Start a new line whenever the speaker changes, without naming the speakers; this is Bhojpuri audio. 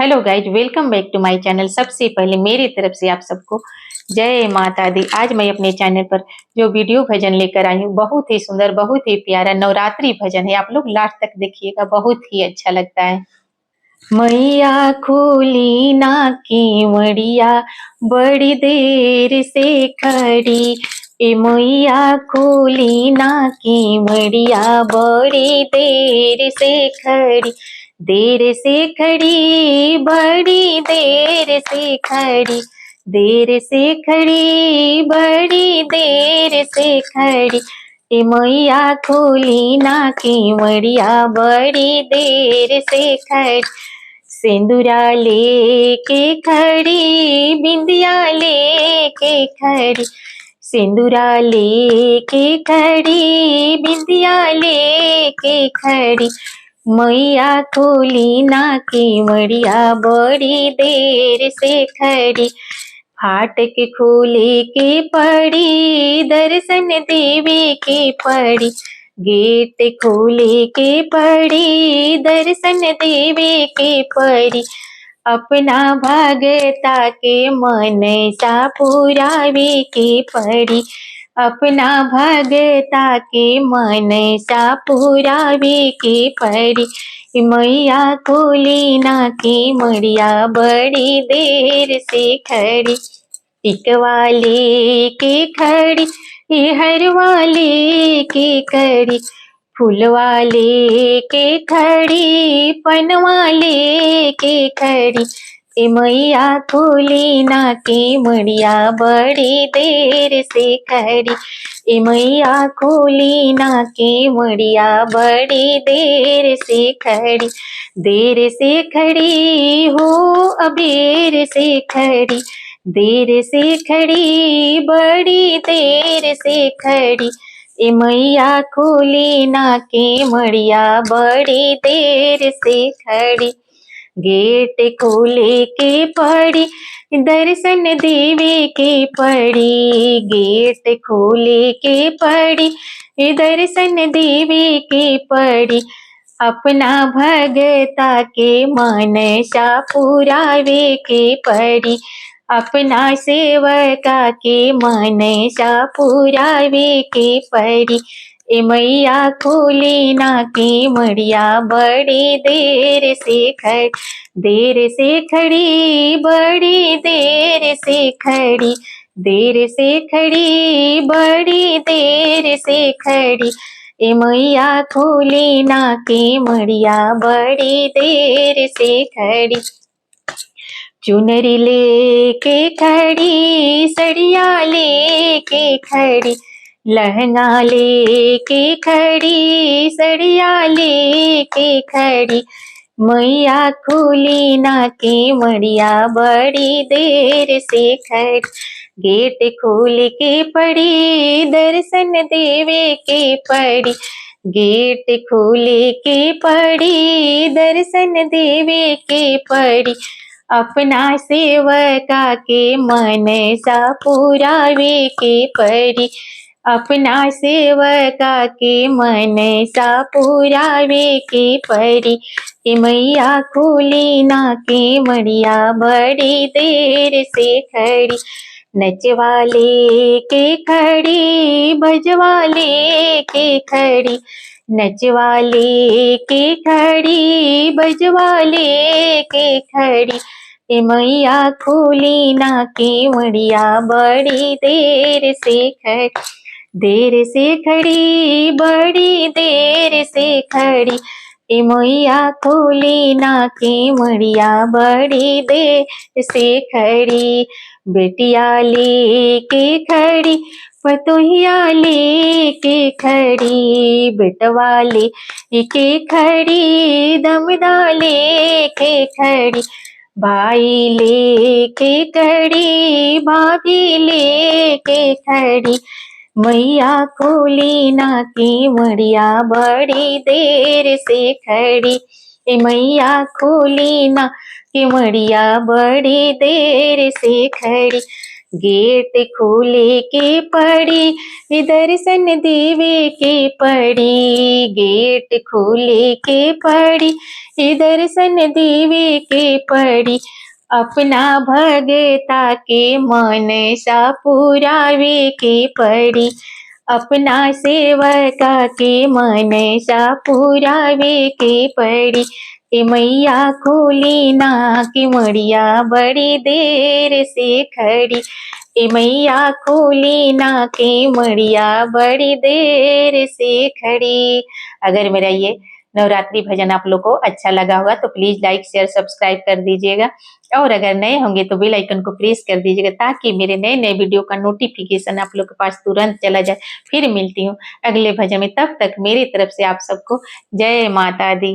Hello guys, welcome back to my channel. सबसे पहले मेरी तरफ से आप सबको जय माता दी। आज मैं अपने चैनल पर जो वीडियो भजन लेकर आई हूँ, बहुत ही सुंदर, बहुत ही प्यारा नवरात्रि भजन है। आप लोग लास्ट तक देखिएगा, बहुत ही अच्छा लगता है। मैया खोली ना केवड़िया, बड़ी देर से खड़ी। ए मैया खोली ना केवड़िया, बड़ी देर से खड़ी। देर से खड़ी, बड़ी देर से खड़ी। देर से खड़ी, बड़ी देर से खड़ी। ए मैया खोली ना केवड़िया, बड़ी देर से खड़ी। सिंदूरा लेके खड़ी, बिंदिया लेके खड़ी। सिंदूरा लेके खड़ी, बिंदिया लेके खड़ी। मैया खोली ना केवड़िया, बड़ी देर से खड़ी। फाटक खोले के पड़ी, दर्शन देवे के पड़ी। गेट खोले के पड़ी, दर्शन देवे के पड़ी। अपना भगता के मनसा पुरावे के पड़ी। अपना भगता के मनसा पुरावे के पड़ी। मैया खोली ना केवड़िया, बड़ी देर से खड़ी। टिकवाले के खड़ी, हर वाले के खड़ी। फूल वाले के खड़ी, पन वाले के खड़ी। ए मैया खोली ना केवड़िया, बड़ी देर से खड़ी। ए मैया खोली ना केवड़िया, बड़ी देर से खड़ी। देर से खड़ी हो, अबेर से खड़ी। देर से खड़ी, बड़ी देर से खड़ी। ए मैया खोली ना केवड़िया, बड़ी देर से खड़ी। गेट खोले के पड़ी, दर्शन देवे के पड़ी। गेट खोले के पड़ी, दर्शन देवे के पड़ी। अपना भगता के मनसा पुरावे के पड़ी। अपना सेवका के मनसा पुरावे के पड़ी। ए मैया खोली ना केवड़िया, बड़ी देर से खड़ी। देर से खड़ी, बड़ी देर से खड़ी। देर से खड़ी, बड़ी देर से खड़ी। ए मैया खोली ना केवड़िया, बड़ी देर से खड़ी। चुनरी लेके खड़ी, सड़िया लेके खड़ी। लहंगा लेके खड़ी, सड़िया लेके खड़ी। मैया खोली ना केवड़िया, बड़ी देर से खड़ी। गेट खोल के पड़ी, दर्शन देवे के पड़ी। गेट खोले के पड़ी, दर्शन देवे के पड़ी। अपना सेवका के मनसा पुरावे के पड़ी। अपना सेवका के मनसा पुरावे के पड़ी। ए मैया खोली ना केवड़िया, बड़ी देर से खड़ी। नचवाले के खड़ी, बजवाले के खड़ी। नचवाले के खड़ी, बजवाले के खड़ी। ए मैया खोली ना केवड़िया, बड़ी देर से खड़ी। देर से खड़ी, बड़ी देर से खड़ी। ए मैया खोली ना केवड़िया, बड़ी देर से खड़ी। बेटिया लेके खड़ी, पतोहिया लेके खड़ी। बेटवा लेके खड़ी, दमदा लेके खड़ी। भाई लेके खड़ी, भाभी लेके खड़ी। मैया खोली ना केवड़िया, बड़ी देर से खड़ी। ए मैया खोली ना केवड़िया, बड़ी देर से खड़ी। गेट खोले के पड़ी दर्शन देवे के पड़ी, गेट खोले के पड़ी दर्शन देवे के पड़ी, अपना भगता के मन सा पुरावे के पड़ी, अपना सेवका के मन सा पुरावे के पड़ी। ए मैया खोली ना कि मड़िया बड़ी देर से खड़ी, ए मैया खोली ना कि मड़िया बड़ी देर से खड़ी। अगर मेरा ये नवरात्रि भजन आप लोग को अच्छा लगा होगा तो प्लीज लाइक शेयर सब्सक्राइब कर दीजिएगा, और अगर नए होंगे तो बेल आइकन को प्रेस कर दीजिएगा ताकि मेरे नए नए वीडियो का नोटिफिकेशन आप लोग के पास तुरंत चला जाए। फिर मिलती हूँ अगले भजन में, तब तक मेरी तरफ से आप सबको जय माता दी।